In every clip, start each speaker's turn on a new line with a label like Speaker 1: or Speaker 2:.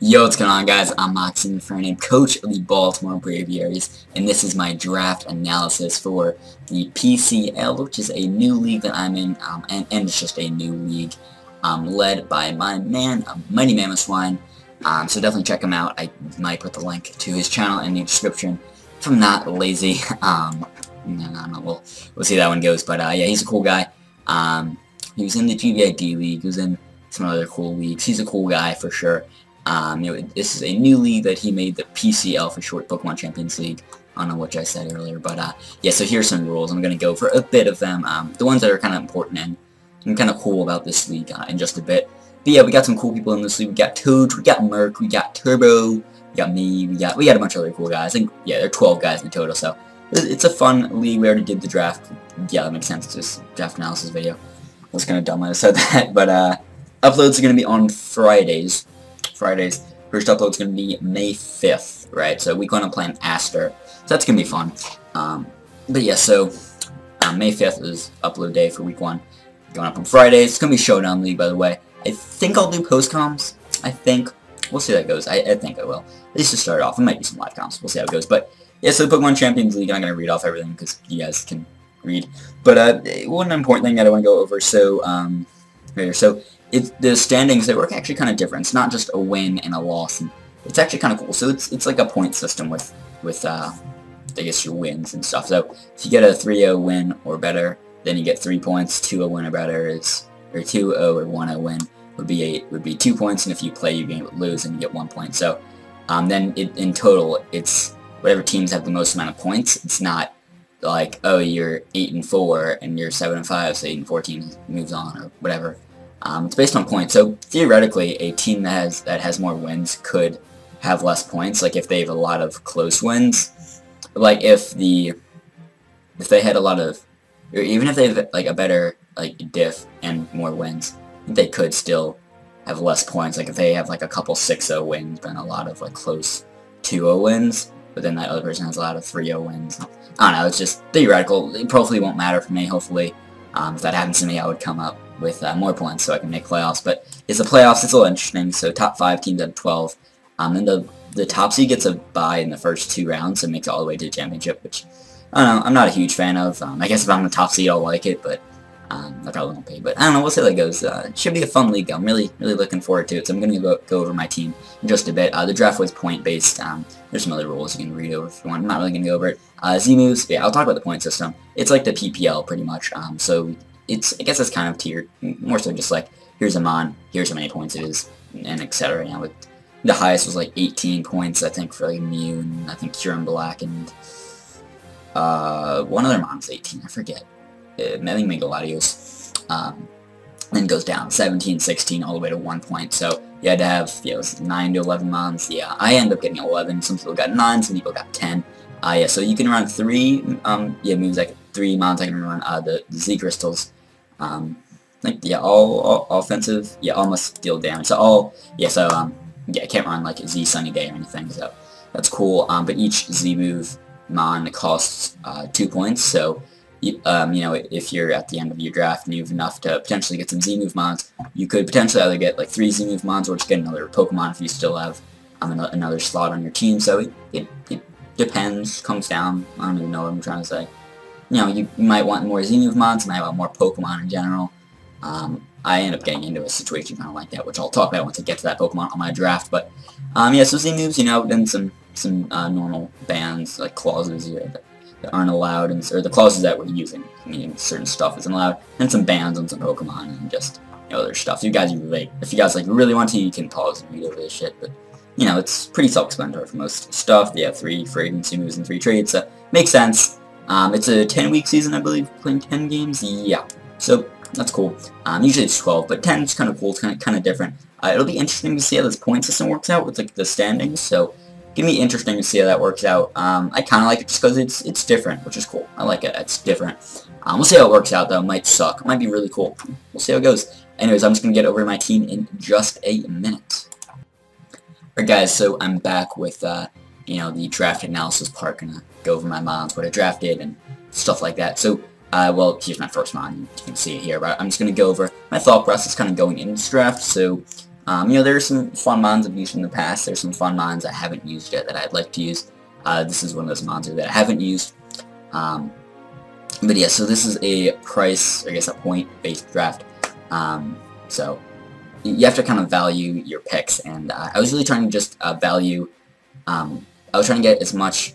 Speaker 1: Yo, what's going on, guys? I'm MightyMamoswine, coach of the Baltimore Braviaries, and this is my draft analysis for the PCL, which is a new league that I'm in, and it's just a new league led by my man, MightyMamoswine. So definitely check him out. I might put the link to his channel in the description if I'm not lazy. No, we'll see how that one goes. But yeah, he's a cool guy. He was in the GVID league. He was in some other cool leagues. He's a cool guy for sure. This is a new league that he made, the PCL for short, Pokemon Champions League. I don't know what I said earlier, but yeah, so here's some rules. I'm going to go over a bit of them, the ones that are kind of important and kind of cool about this league in just a bit. But yeah, we got some cool people in this league. We got Toad, we got Murk, we got Turbo, we got me, we got a bunch of other cool guys. I think, yeah, there are 12 guys in total, so it's a fun league. We already did the draft. Yeah, that makes sense. It's just a draft analysis video. I was kind of dumb when I said that, but uploads are going to be on Fridays. First upload is going to be May 5th, right? So week 1 I'm playing Aster, so that's going to be fun. But yeah, so May 5th is upload day for week 1. Going up on Fridays. It's going to be Showdown League, by the way. I think I'll do post-coms. I think. We'll see how that goes. I think I will. At least to start off. It might be some live comms. We'll see how it goes. But yeah, so the Pokemon Champions League, I'm going to read off everything because you guys can read. But one important thing that I want to go over, so, right here, so the standings, they work actually kind of different. It's not just a win and a loss, and it's actually kind of cool. So it's like a point system with I guess your wins and stuff. So if you get a 3-0 win or better, then you get 3 points. 2-0 win or better is, or 2-0 or 1-0 win would be 2 points, and if you play your game would lose and you get 1 point. So then in total, it's whatever teams have the most amount of points. It's not like, oh, you're 8-4 and you're 7-5, so 8-14 moves on or whatever. It's based on points, so theoretically, a team that has more wins could have less points. Like if they have a lot of close wins, like if they had a lot of, or even if they have like a better like diff and more wins, they could still have less points. Like if they have like a couple 6-0 wins, then a lot of like close 2-0 wins, but then that other person has a lot of 3-0 wins. I don't know. It's just theoretical. It probably won't matter for me. Hopefully, if that happens to me, I would come up with more points so I can make playoffs. But it's the playoffs, it's a little interesting. So top 5 teams out of 12. And the top seed gets a bye in the first 2 rounds and makes it all the way to the championship, which I don't know, I'm not a huge fan of. I guess if I'm the top seed, I'll like it, but I probably won't be. But I don't know, we'll see how that goes. It should be a fun league. I'm really looking forward to it. So I'm going to go over my team in just a bit. The draft was point-based. There's some other rules you can read over if you want. I'm not really going to go over it. Z-moves, yeah, I'll talk about the point system. It's like the PPL, pretty much. So I guess it's kind of tiered, more so just like, here's a mon, here's how many points it is, and etc. You know, with the highest was like 18 points, I think, for like Mew, and I think Kyurem Black, and one other mon was 18, I forget. I think Megaladios. Then it goes down 17, 16, all the way to 1 point. So you had to have, yeah, it was 9 to 11 mons. Yeah, I ended up getting 11. Some people got 9, some people got 10. Yeah, so you can run 3, moves like 3 mons. I can run the Z crystals. Like, yeah, all offensive, yeah, almost deal damage. So all, yeah, so, yeah, I can't run like Z Sunny Day or anything, so that's cool. But each Z move mon costs 2 points, so, you know, if you're at the end of your draft and you have enough to potentially get some Z move mons, you could potentially either get like 3 Z move mons or just get another Pokemon if you still have another slot on your team. So it depends, comes down. I don't even know what I'm trying to say. You know, you might want more Z-move mons, you might want more Pokemon in general. I end up getting into a situation kind of like that, which I'll talk about once I get to that Pokemon on my draft. But, yeah, so Z-moves, you know, then some normal bans, like clauses here that aren't allowed, or the clauses that we're using, meaning certain stuff isn't allowed, and some bans on some Pokemon, and just, you know, other stuff. So if you guys, like, really want to, you can pause and read over this shit, but, you know, it's pretty self-explanatory for most stuff. They have 3 fragrancy moves and 3 trades, so makes sense. It's a 10-week season, I believe, playing 10 games. Yeah, so that's cool. Usually it's 12, but 10 is kind of cool. It's kind of different. It'll be interesting to see how this point system works out with like the standings. So gonna be interesting to see how that works out. I kind of like it just because it's different, which is cool. I like it. It's different. We'll see how it works out though. It might suck. It might be really cool. We'll see how it goes. Anyways, I'm just gonna get over to my team in just a minute. Alright, guys. So I'm back with you know, the draft analysis part. Gonna go over my mons, what I drafted, and stuff like that. So, well, here's my first mon. You can see it here, but I'm just gonna go over my thought process kind of going into this draft. So, You know, there's some fun mons I've used in the past. There's some fun mons I haven't used yet that I'd like to use. This is one of those mons that I haven't used. But yeah, so this is a price, I guess a point-based draft. So you have to kind of value your picks, and I was really trying to just value, I was trying to get as much,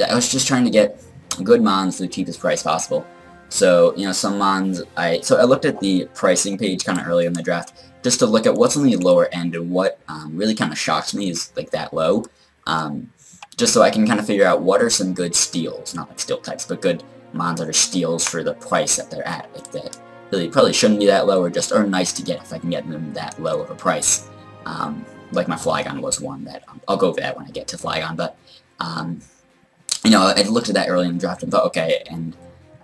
Speaker 1: I was just trying to get good mons for the cheapest price possible. So, you know, some mons, so I looked at the pricing page kind of early in the draft, just to look at what's on the lower end, and what really kind of shocks me is like that low, just so I can kind of figure out what are some good steals, not like steal types, but good mons that are steals for the price that they're at, like that really probably shouldn't be that low, or just are nice to get if I can get them that low of a price. Like my Flygon was one that, I'll go over that when I get to Flygon, but, you know, I looked at that early in the draft and thought, okay, and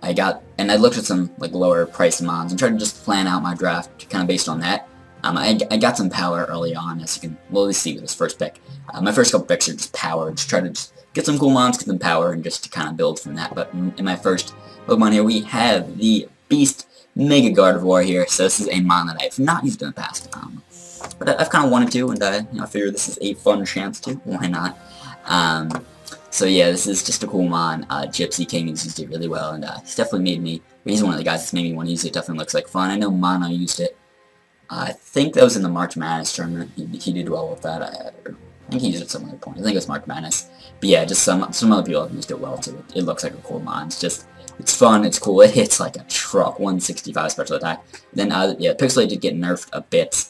Speaker 1: I looked at some, like, lower price mons and tried to just plan out my draft kind of based on that. I got some power early on, as you can really see with this first pick. My first couple picks are just power, just try to just get some cool mons, get some power, and just to kind of build from that. But in my first Pokemon here, we have the Beast Mega Gardevoir here. So this is a mon that I've not used in the past, but I've kind of wanted to, and you know, I figure this is a fun chance to. Why not? So yeah, this is just a cool mon. Gypsy King has used it really well, and he's definitely made me. He's one of the guys that's made me want to use it. Definitely looks like fun. I know Mono used it. I think that was in the March Madness tournament. He did well with that. I think he used it at some other point. I think it was March Madness. But yeah, just some other people have used it well too. It looks like a cool mon. It's fun. It's cool. It hits like a truck. 165 special attack. Then yeah, Pixelate did get nerfed a bit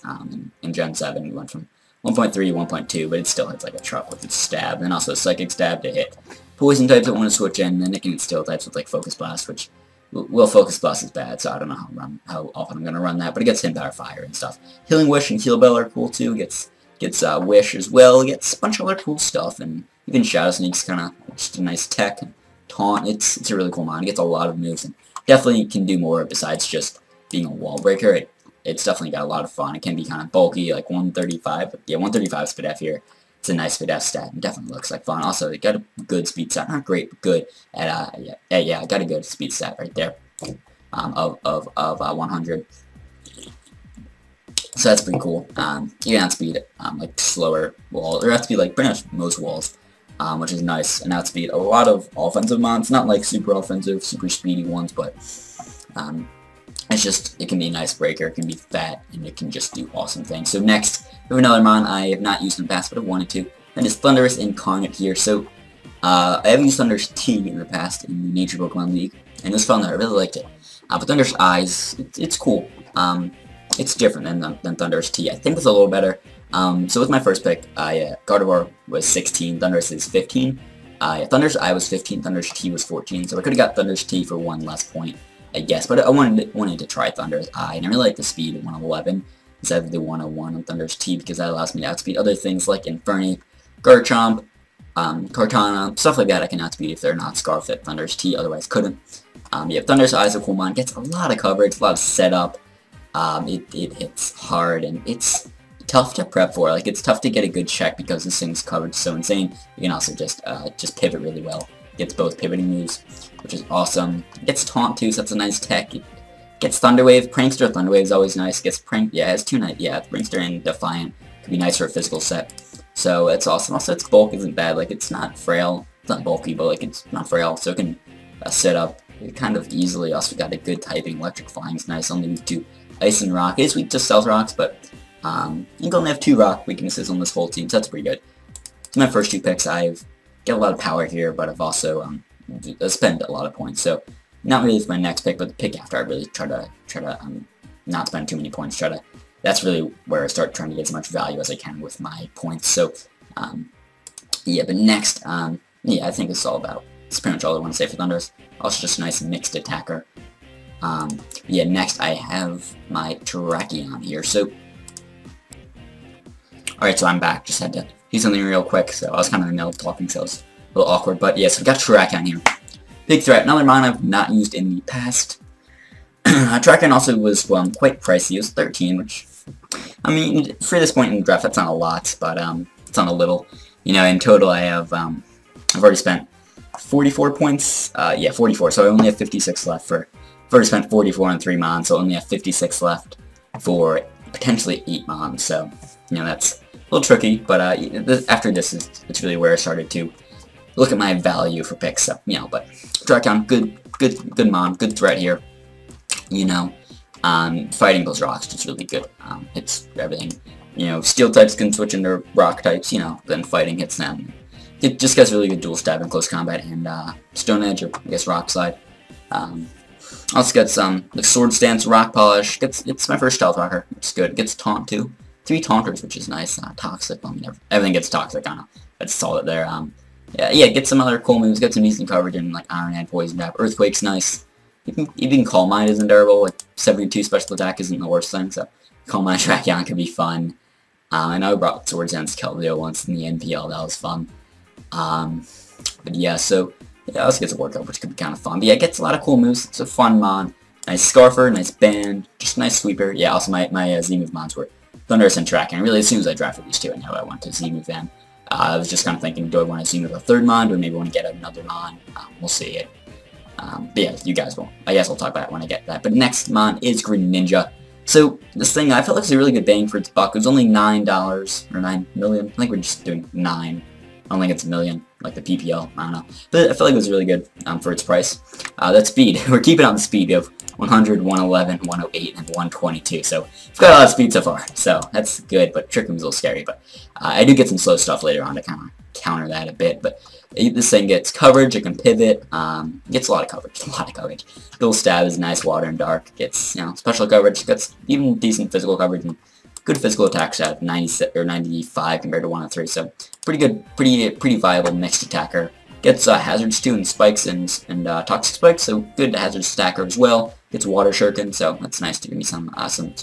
Speaker 1: in Gen 7. It went from 1.3 to 1.2, but it still hits like a truck with its stab. And then also Psychic Stab to hit poison types that want to switch in. And then it can hit steel types with like Focus Blast, which, well, Focus Blast is bad, so I don't know how often I'm going to run that, but it gets Hidden Power Fire and stuff. Healing Wish and Heal Bell are cool too. Gets Wish as well. Gets a bunch of other cool stuff, and even Shadow Sneak's kind of just a nice tech. And Taunt, it's a really cool mon. It gets a lot of moves, and definitely can do more besides just being a wall breaker. It's definitely got a lot of fun. It can be kind of bulky, like 135. But yeah, 135 speed F here. It's a nice speed F stat, and definitely looks like fun. Also, it got a good speed stat. Not great, but good at yeah, got a good speed stat right there. Of 100. So that's pretty cool. You can outspeed like slower walls, or outspeed like pretty much most walls, which is nice. And outspeed a lot of offensive mons, not like super offensive, super speedy ones, but it's just, it can be a nice breaker, it can be fat, and it can just do awesome things. So next, we have another mon I have not used in the past, but I wanted to. That is Thundurus Incarnate here. So I have used Thundurus T in the past in the Nature Pokemon League, and it was fun there. I really liked it. But Thundurus Eyes, it's cool. It's different than Thundurus T. I think it's a little better. So with my first pick, Gardevoir was 16, Thundurus is 15. Thundurus Eye was 15, Thundurus T was 14, so I could have got Thundurus T for one less point, I guess. But I wanted to try Thundurus Eye, and I really like the speed of 111 instead of the 101 on Thundurus T, because that allows me to outspeed other things like Infernape, Garchomp, Kartana, stuff like that. I can outspeed if they're not Scarf that Thundurus T otherwise couldn't. Yeah, Thundurus Eye is a cool mon. Gets a lot of coverage, a lot of setup. It hits hard, and it's tough to prep for. Like, it's tough to get a good check because this thing's covered so insane. You can also just pivot really well. Gets both pivoting moves, which is awesome. Gets Taunt too, so that's a nice tech. It gets Thunder Wave. Prankster Thunder Wave is always nice. Gets Prank. Yeah, it has two nice. Yeah, Prankster and Defiant could be nice for a physical set. So it's awesome. Also, its bulk isn't bad. Like, it's not frail. It's not bulky, but like it's not frail, so it can set up kind of easily. Also got a good typing. Electric Flying is nice. Only weak to Ice and Rock. It is weak to Stealth Rocks, but you can only have 2 rock weaknesses on this whole team, so that's pretty good. To my first 2 picks, I've got a lot of power here, but I've also spent a lot of points. So not really for my next pick, but the pick after, I really try to not spend too many points. That's really where I start trying to get as much value as I can with my points. So yeah, but next, yeah, I think it's all about. That's pretty much all I want to say for Thundurus. Also just a nice mixed attacker. Yeah, next I have my Terrakion here. So, alright, so I'm back. Just had to do something real quick, so I was kind of in the middle of talking, so it was a little awkward. But yeah, so I've got Terrakion here. Big threat. Another mon I've not used in the past. Terrakion also was, quite pricey. It was 13, which, I mean, for this point in the draft, that's not a lot, but it's not a little. You know, in total I have, I've already spent 44 points. Yeah, 44, so I only have 56 left for... I've already spent 44 on 3 mons, so I only have 56 left for potentially 8 mons, so you know, that's a little tricky, but after this, it's really where I started to look at my value for picks, so, you know, but Dracon, good mon, good threat here, you know. Fighting those rocks is really good. Hits everything. You know, steel types can switch into rock types, you know, then fighting hits them. It just gets really good dual stab in close combat, and Stone Edge, or I guess Rock Slide. Also gets like Sword Stance, Rock Polish. It's my first Stealth Rocker, which is good. Gets Taunt too. 3 Taunters, which is nice. Toxic, I mean, everything gets Toxic, I don't know. That's solid there. Yeah, get some other cool moves, get some decent coverage in like Iron Hand, Poison Jab. Earthquake's nice. Even Calm Mind isn't terrible, like 72 special attack isn't the worst thing, so Calm Mind Trackdown could be fun. I know I brought Swords Dance Keldeo once in the NPL, that was fun. But yeah, so yeah, also gets a workout, which could be kind of fun. But yeah, it gets a lot of cool moves. It's a fun mon. Nice Scarfer, nice Band, just a nice sweeper. Yeah, also my Z-move mons were Thunderous and Tracking. Really, as soon as I drafted these two, I know I want to Z-move them. I was just kind of thinking, do I want to Z-move a third mon? Do I maybe want to get another mon? We'll see it. But yeah, you guys will. I guess I'll talk about it when I get that. But next mon is Greninja. So this thing, I felt like it was a really good bang for its buck. It was only $9 or 9 million. I think we're just doing 9. I don't think it's a million, like the PPL. I don't know. But I felt like it was really good for its price. That speed, we're keeping on the speed of 100, 111, 108, and 122. So we've got a lot of speed so far. So that's good, but Trick Room's a little scary. But I do get some slow stuff later on to kind of counter that a bit. But this thing gets coverage, it can pivot, gets a lot of coverage, Dual Stab is nice, Water and Dark, gets, you know, special coverage, gets even decent physical coverage, and good physical attack stat, 96 or 95 compared to 103, so pretty good, pretty viable mixed attacker. Gets hazards too, and spikes and toxic spikes, so good hazard stacker as well. Gets Water Shuriken, so that's nice to give me some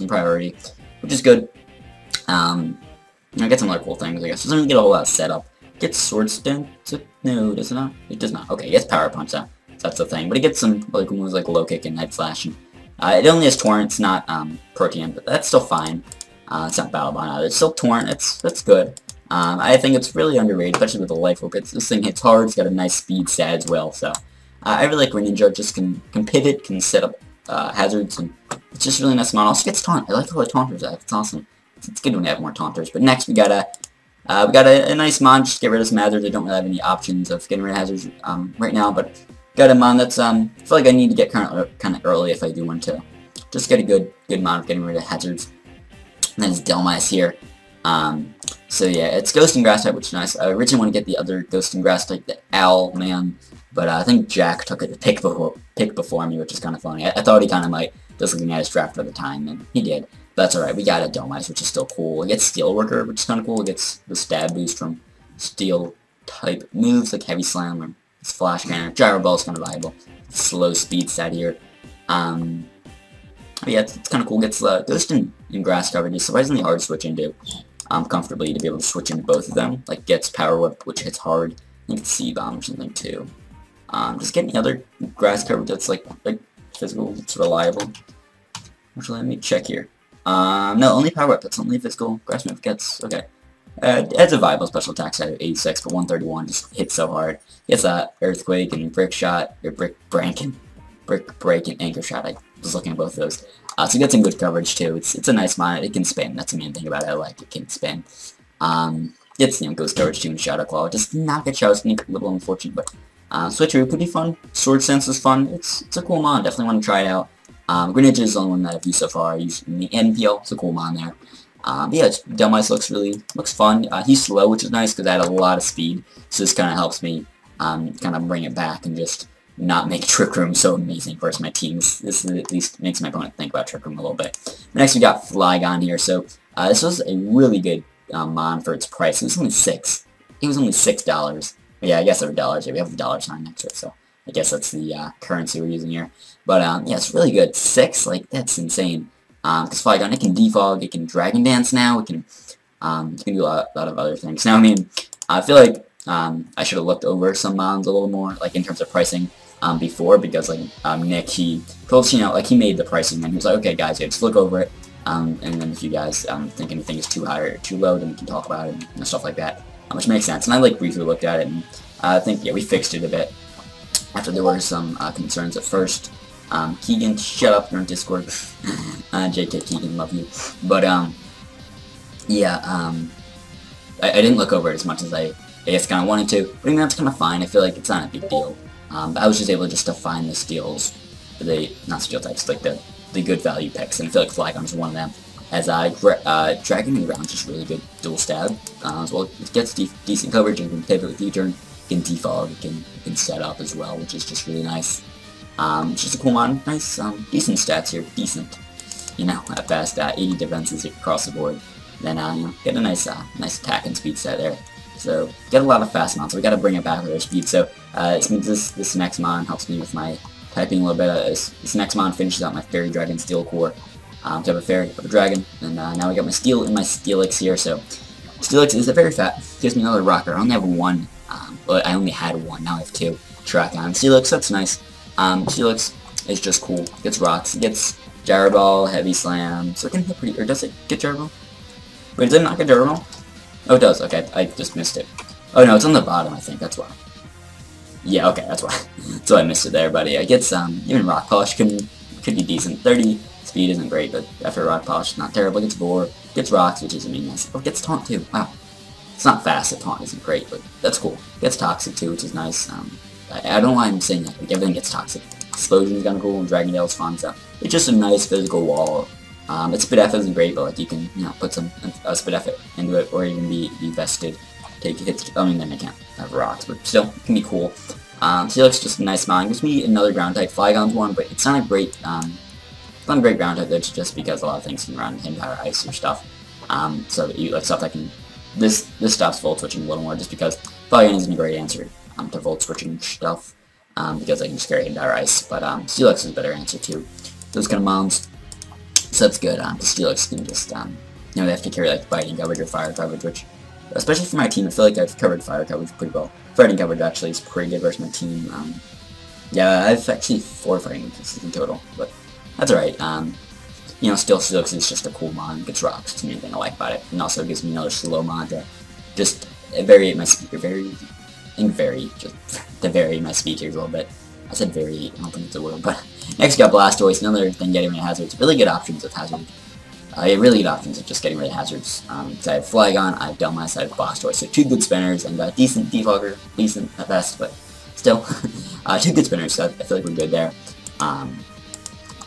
Speaker 1: priority, which is good. I get some other cool things, I guess. Doesn't really get a whole lot set up. Gets Sword Stance? No, does it not? It does not. Okay, it gets Power Punch, so that's the thing. But it gets some like moves like Low Kick and Night Flash. And, it only has Torrent, it's not Protean, but that's still fine. It's not Battle Bond either. It's still Torrent, that's good. I think it's really underrated, especially with the Life Orb. This thing hits hard, it's got a nice speed stat as well, so I really like Greninja. Just can pivot, can set up hazards, and it's just really nice mon. Also gets Taunt. I like all the Taunters I have. It's awesome. It's good when we have more Taunters. But next we got a nice mon, just get rid of some hazards. I don't really have any options of getting rid of hazards right now, but got a mon that's I feel like I need to get kind of early if I do want to just get a good mon of getting rid of hazards. And then it's Delmise here. So yeah, it's Ghost and Grass type, which is nice. I originally want to get the other Ghost and Grass type, the Owl Man, but I think Jack took it to pick before me, which is kind of funny. I thought he kind of might, just looking at his draft at the time, and he did. But that's alright, we got a Delmise, which is still cool. It gets Steel Worker, which is kind of cool. It gets the stab boost from Steel type moves, like Heavy Slam or Flash Cannon. Gyro Ball is kind of viable. Slow speed stat here. But yeah, it's kind of cool. Gets Ghost and Grass coverage. It's surprisingly hard to switch into comfortably to be able to switch into both of them. Like gets Power Whip, which hits hard. I think it's C-Bomb or something too. Just get any other grass coverage that's like physical, it's reliable. Actually, let me check here. No, only Power Whip. That's only physical. Grass move gets okay. It's a viable special attack stat of 86, but 131 just hits so hard. It's Earthquake and Brick Shot, or Brick Break and Anchor Shot. I was looking at both of those. So it gets some good coverage too. It's a nice mon. It can spin. That's the main thing about it. I like it can spin. Gets ghost coverage too and Shadow Claw. Just not get Shadow Sneak. A little unfortunate, but Switcheroo could be fun. Sword Sense is fun. It's a cool mon. Definitely want to try it out. Greninja is the only one that I've used so far. I used in the NPL. It's a cool mon there. But yeah, Delmise looks fun. He's slow, which is nice because I had a lot of speed. So this kind of helps me kind of bring it back and just not make Trick Room so amazing versus my teams. This at least makes my opponent think about Trick Room a little bit. Next we got Flygon here. So this was a really good mon for its price. It was only $6. Yeah, I guess they're dollars. Yeah, we have the dollar sign next to it, so I guess that's the currency we're using here. But yeah, it's really good. 6, like that's insane. Because Flygon, it can defog, it can Dragon Dance now, it can do a lot of other things. Now, I mean, I feel like I should have looked over some mons a little more, like in terms of pricing before, because like Nick, he told us, like he made the pricing and he was like, okay guys, yeah, just look over it, and then if you guys think anything is too high or too low, then we can talk about it and stuff like that, which makes sense. And I like briefly looked at it, and I think yeah, we fixed it a bit after there were some concerns at first. Keegan, shut up, you're on Discord. JK Keegan, love you. But yeah, I didn't look over it as much as I guess kind of wanted to, but I mean, that's kind of fine. I feel like it's not a big deal. But I was just able just to find the steals, not steal types, like the good value picks, and I feel like Flygon is one of them. As Dragon and Ground is just really good dual stab, as well. It gets decent coverage, and you can pivot with U-turn, you can defog, you can set up as well, which is just really nice. It's just a cool one. Nice, decent stats here, decent. You know, at best, 80 defenses across the board. Then, you know, get a nice attack and speed set there. So, get a lot of fast mounts, so we gotta bring it back with our speed. So, this next mon helps me with my typing a little bit. This next mon finishes out my Fairy Dragon Steel Core. To have a Fairy, have a Dragon, and now we got my Steel and my Steelix here, so Steelix is a very fat, gives me another rocker. I only have one, but I only had one, now I have two. Track on Steelix, that's nice. Steelix is just cool, gets rocks, it gets Gyro Ball, Heavy Slam, so it can hit pretty, or does it get Gyro Ball? Wait, does it not get Gyro Ball? Oh, it does, okay, I just missed it. Oh no, it's on the bottom, I think, that's why. Yeah, okay, that's why. So I missed it there, but yeah, it gets, even Rock Polish could be decent. 30 speed isn't great, but after Rock Polish, not terrible. It gets Vor, gets Rocks, which isn't really nice. Oh, it gets Taunt too, wow. It's not fast, the Taunt isn't great, but that's cool. It gets Toxic too, which is nice. I don't know why I'm saying that, like everything gets Toxic. Explosion's kinda cool, and Dragondale's fun, so it's just a nice physical wall. Its Spidef isn't great, but like you can, you know, put some Spidef into it, or even be vested. Take hits. I mean, then I can't have rocks, but still, it can be cool. Steelix just a nice mod. Gives me another ground type. Flygon's one, but it's not a great, it's not a great ground type. That's just because a lot of things can run Hidden Power Ice or stuff. So you like stuff that can. This stops Volt Switching a little more, just because Flygon isn't a great answer to Volt Switching stuff, because I can just carry Hidden Power Ice. But Steelix is a better answer to those kind of mons. So that's good. The Steelix can just, you know, they have to carry like fighting coverage or fire coverage, which, especially for my team, I feel like I've covered fire coverage pretty well. Fighting coverage actually is pretty good versus my team. Yeah, I've actually 4 fighting weaknesses in total, but that's alright. You know, still Steelix is just a cool mon. Gets rocks. It's the main thing I like about it, and also gives me another slow mod to just vary my speed, to vary my speed here a little bit. I said very, I don't think it's a word, but next we got Blastoise, another thing getting rid of hazards. Really good options of hazard. Really good options of just getting rid of hazards. So I have Flygon, I have Delmas, I have Blastoise, so 2 good spinners, and decent defogger, decent at best, but still, 2 good spinners, so I feel like we're good there. And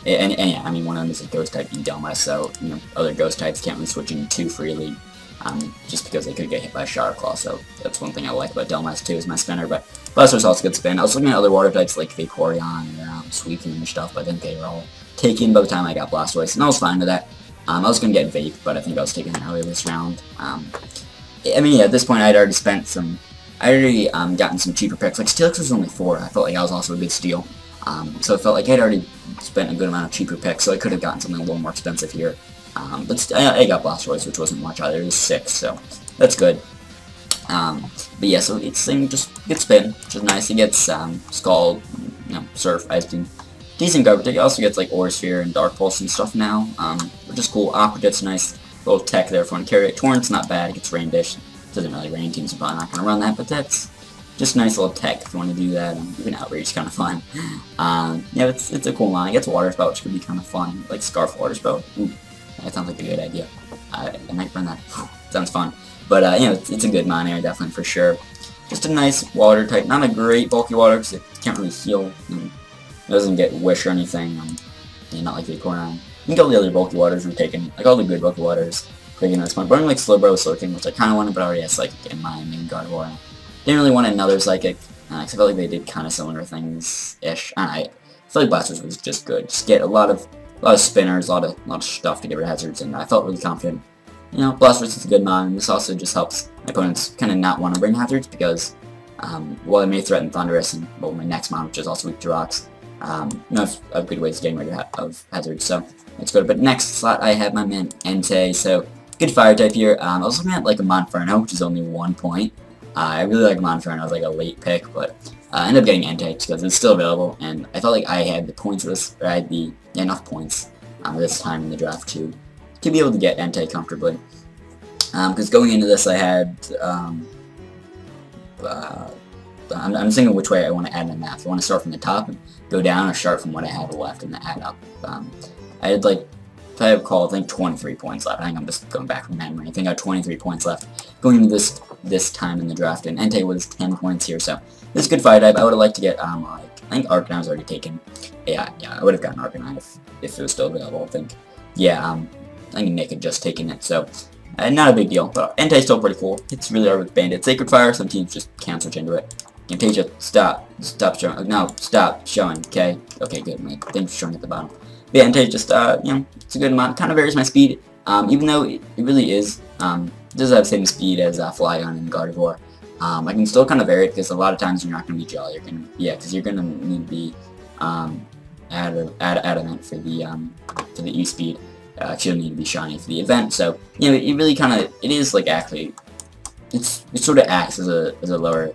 Speaker 1: yeah, I mean, one of them is a ghost type being Delmas, so, you know, other ghost types can't really switch in too freely, just because they could get hit by Shower Claw, so that's one thing I like about Delmas too, is my spinner, but Blastoise also good spin. I was looking at other water types like Vaporeon or Suicune and stuff, but I think they were all taken by the time I got Blastoise, and I was fine with that. I was going to get Vape, but I think I was taking it earlier this round. I mean, yeah, at this point I'd already spent some, gotten some cheaper picks. Like, Steelix was only 4, I felt like I was also a good steal. So I felt like I'd already spent a good amount of cheaper picks, so I could have gotten something a little more expensive here. But I got Blastoise, which wasn't much either, it was 6, so that's good. But yeah, so it's just good spin, which is nice. It gets Scald, you know, Surf, Ice Beam. Decent coverage. It also gets like Aura Sphere and Dark Pulse and stuff now, which is cool. Aqua Jet's nice little tech there for one to carry it. Torrent's not bad. It gets Rain Dish. Doesn't really rain, teams are probably not going to run that, but that's just a nice little tech if you want to do that. Even Outrage is kind of fun. Yeah, it's a cool line. It gets Water Spout, which could be kind of fun, like Scarf Water Spout. Ooh, that sounds like a good idea. I might run that. Sounds fun. But you know, it's a good mon here, definitely for sure. Just a nice water type. Not a great bulky water because it can't really heal. It doesn't get Wish or anything. Yeah, not like Vaporeon. I think all the other bulky waters were taken, like all the good bulky waters, taken at this point. But I'm like Slowbro, Slowking, which I kind of wanted, but I already had Psychic in my main Gardevoir. Didn't really want another Psychic, because I felt like they did kind of similar things-ish. I feel like Blastoise was just good. Just get a lot of spinners, a lot of stuff to get rid of hazards, and I felt really confident. You know, Blastoise is a good mon, and this also just helps my opponents kind of not want to bring hazards, because while I may threaten Thundurus and, well, my next mon, which is also weak to rocks, you know, I have good ways of getting rid of hazards, so let's go. But next slot, I have my man Entei, so good fire type here. I was looking at like a Monferno, which is only 1 point. I really like Monferno, as like a late pick, but I ended up getting Entei because it's still available, and I felt like I had the points of this, or I had enough points this time in the draft to be able to get Entei comfortably. Because going into this, I had I'm thinking which way I want to add my math. I want to start from the top and go down, or start from what I had left and add up. I had like if I recall, I think 23 points left. I think I'm just going back from memory. I think I have 23 points left going into this time in the draft, and Entei was 10 points here, so this is a good fire type. I would have liked to get, like, I think Arcanine was already taken. Yeah, I would have gotten Arcanine if it was still available, I think. Yeah, I think Nick had just taken it, so not a big deal, but Entei's still pretty cool. It's really hard with Bandit. Sacred Fire, some teams just can't switch into it. Camtasia, stop showing. No, stop showing. Okay, good. My thing's showing at the bottom. But yeah, Entei just, you know, it's a good amount. Kind of varies my speed, even though it really is. It does have the same speed as Flygon and Gardevoir. I can still kind of vary it because a lot of times you're not going to be Jolly. You're gonna, because you're gonna need to be adamant for the E speed. You don't need to be shiny for the event. So you know, it really kind of is like actually, it sort of acts as a lower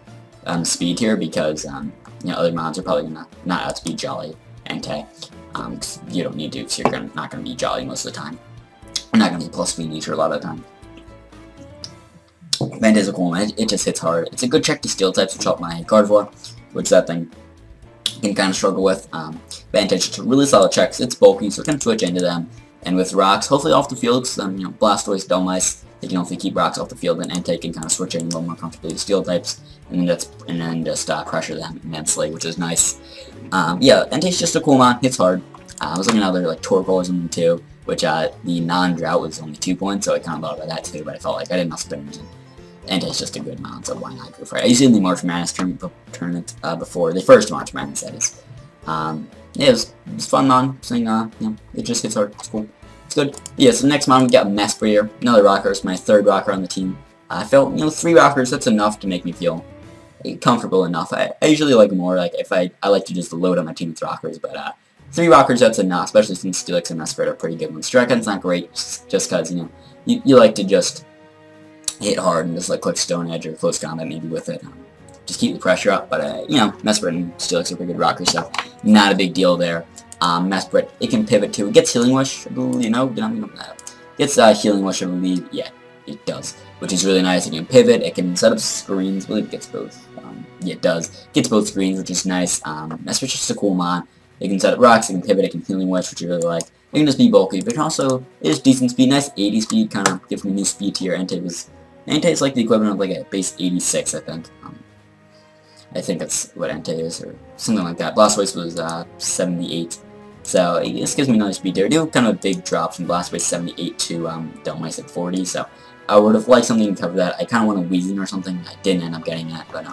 Speaker 1: speed here because you know, other mods are probably not outspeed Jolly Entei. Cause you don't need to, because you're not gonna be Jolly most of the time. You're not gonna be plus speed nature a lot of the time. Vent is a cool one. It just hits hard. It's a good check to steel types, which help my Gardevoir, which that thing can kind of struggle with. Vantage, it's really solid checks. It's bulky, so it can switch into them. And with rocks, hopefully off the field, because you know, Blastoise, Dullmice, they can hopefully keep rocks off the field, and Entei can kind of switch in a little more comfortably to steel types, and then just pressure them immensely, which is nice. Yeah, Entei's just a cool mon. Hits hard. I was looking at other like Torkoal or something too, which the non-drought was only 2 points, so I kind of thought about that too, but I felt like I didn't know spinners. Entei's just a good mon, so why not go for it? I used it in the March Madness tournament before the first March Madness, that is. Yeah, it was fun mon. Saying, you know, it just hits hard. It's cool. It's good. Yeah, so next mon we got Mesprit, another rocker. It's my third rocker on the team. I felt, you know, 3 rockers, that's enough to make me feel comfortable enough. I usually like more, like, if I like to just load up my team with rockers, but 3 rockers, that's enough, especially since Steelix and Mesprit are pretty good ones. Straken's not great, just because, you know, you like to just hit hard and just, like, click Stone Edge or Close Combat maybe with it. Just keep the pressure up, but, you know, Mesprit and Steelix are pretty good rockers, so not a big deal there. Mesprit, it can pivot too. It gets Healing Wish, I believe, you know, gets Healing Wish, I believe, yeah, it does, which is really nice. It can pivot, it can set up screens, I believe it gets both. Yeah, it does. It gets both screens, which is nice. Mesprit's just a cool mon. It can set up rocks, it can pivot, it can Healing Wish, which I really like. It can just be bulky, but also, it is decent speed, nice 80 speed, kind of gives me new speed tier. Entei is like the equivalent of like a base 86, I think. I think that's what Entei is, or something like that. Blastoise was 78, so this gives me another speed tier. I do kind of a big drop from Blastoise 78 to Dullmice at 40, so I would have liked something to cover that. I kind of want a Weezing or something. I didn't end up getting that, but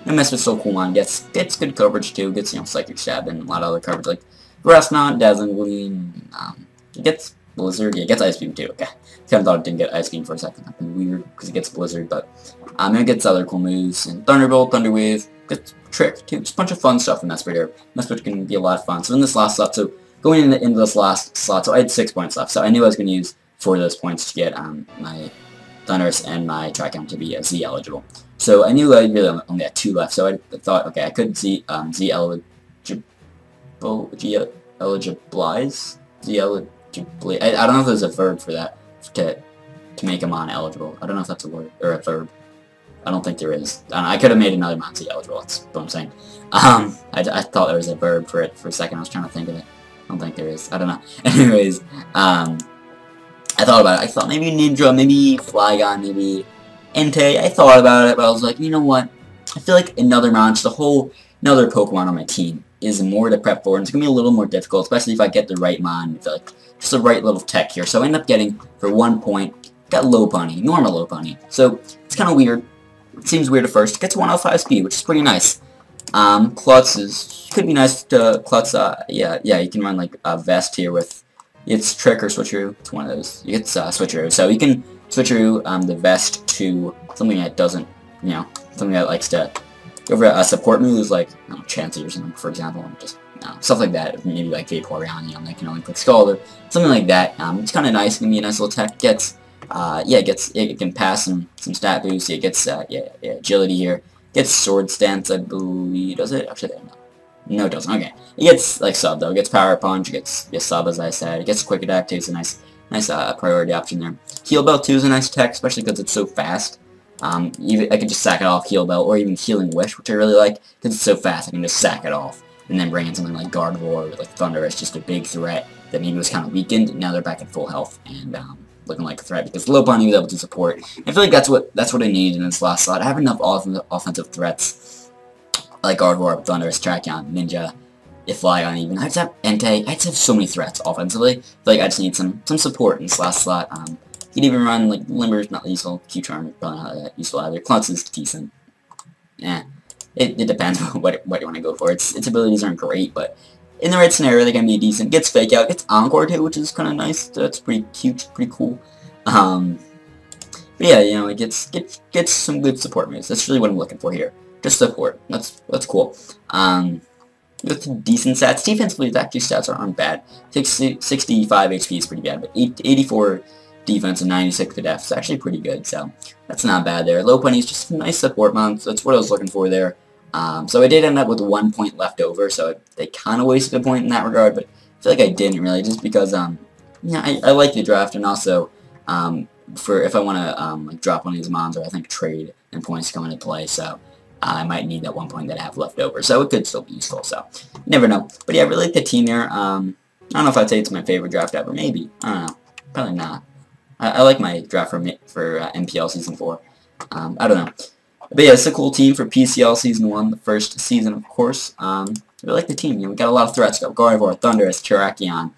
Speaker 1: Mesprit's still cool on. Gets good coverage too. Gets, you know, Psychic Stab and a lot of other coverage like Grassnot, Dazzling Gleam. It gets Blizzard. Yeah, it gets Ice Beam too. Okay, kind of thought it didn't get Ice Beam for a second. That'd be weird because it gets Blizzard, but it gets other cool moves and Thunderbolt, Thunderwave. Gets Trick too. Just a bunch of fun stuff in Mesprit here. Mesprit can be a lot of fun. So in this last slot, so going into this last slot, so I had 6 points left. So I knew I was going to use 4 of those points to get my Thundurus and my Tricount to be Z eligible. So I knew I really only had 2 left. So I thought, okay, I could Z eligible. I don't know if there's a verb for that to make a mon eligible. I don't know if that's a word or a verb. I don't think there is. I could have made another mon Z eligible. That's what I'm saying. I thought there was a verb for it for a second. I was trying to think of it. I don't think there is. I don't know. Anyways, I thought about it. I thought maybe Ninja, maybe Flygon, maybe Entei. I thought about it, but I was like, you know what? I feel like another mon, just another Pokemon on my team is more to prep for, and it's gonna be a little more difficult, especially if I get the right mon, like just the right little tech here. So I end up getting for 1 point, got Lopunny, normal Lopunny. So it's kind of weird. It seems weird at first. It gets 105 speed, which is pretty nice. Klutz could be nice to Klutz. Yeah, you can run like a Vest here with its Trick or Switcheroo. It's one of those. You get Switcheroo, so you can Switcheroo the Vest to something that doesn't, you know, something that likes to go for support moves like Chansey or something, for example, just stuff like that. Maybe like Vaporeon, you know, they can only click Scald or something like that. It's kind of nice. It can be a nice little tech. It can pass some stat boosts. It gets agility here. It gets Sword Stance, I believe. Does it? Actually, no, it doesn't. Okay, it gets like Sub though. It gets Power Punch. It gets Sub, as I said. It gets Quick Attack too. It's a nice priority option there. Heal Bell too is a nice tech, especially because it's so fast. Even I could just sack it off Heal Bell, or even Healing Wish, which I really like because it's so fast. I can just sack it off and then bring in something like Gardevoir or like Thundurus, just a big threat then he was kind of weakened. Now they're back at full health and looking like a threat because Lopunny was able to support. I feel like that's what I needed in this last slot. I have enough offensive threats like Gardevoir, Thundurus, Tracheon, Ninja, Flygon even. I just have Entei. I just have so many threats offensively. I feel like I just need some support in this last slot. You can even run, like, Limber's not useful, Q-Charm probably not that useful either. Klutz is decent. It depends on what you want to go for. Its abilities aren't great, but in the right scenario, they can be decent. Gets Fake Out, gets Encore too, which is kind of nice. That's pretty cute, pretty cool. But yeah, you know, it gets some good support moves. That's really what I'm looking for here. Just support. That's cool. With decent stats. Defensively, the actually stats aren't bad. 65 HP is pretty bad, but 84 defense and 96 def is actually pretty good, so that's not bad there. Lopunny is just a nice support mount, so that's what I was looking for there. So I did end up with 1 point left over, so they kind of wasted a point in that regard, but I feel like I didn't really, just because, yeah, I like the draft, and also, for if I want to, like, drop one of these mons, or I think trade and points come into play, so I might need that 1 point that I have left over, so it could still be useful, so you never know. But yeah, I really like the team here. I don't know if I'd say it's my favorite draft ever, maybe. I don't know. Probably not. I like my draft for MPL Season 4. I don't know. But yeah, it's a cool team for PCL Season 1, the first season, of course. I really like the team. You know, we got a lot of threats. We got Gardevoir, Thundurus, Terrakion.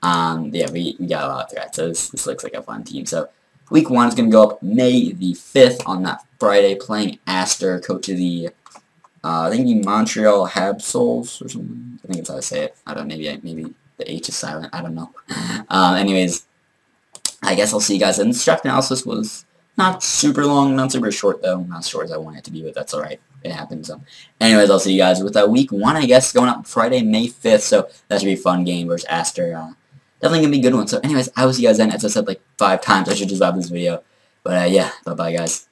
Speaker 1: Yeah, we got a lot of threats, so this looks like a fun team. So, Week 1 is going to go up May the 5th on that Friday, playing Aster, coach of the, I think the Montreal Habsols, or something. I think that's how I say it. I don't know, maybe the H is silent. I don't know. Anyways, I guess I'll see you guys. And this draft analysis was not super long, not super short though. Not as short as I want it to be, but that's alright. It happens. So, anyways, I'll see you guys with Week 1, I guess, going up Friday, May 5th. So that should be a fun game versus Aster. Definitely gonna be a good one. So, anyways, I will see you guys then. As I said like 5 times, I should just wrap this video. But yeah, bye bye, guys.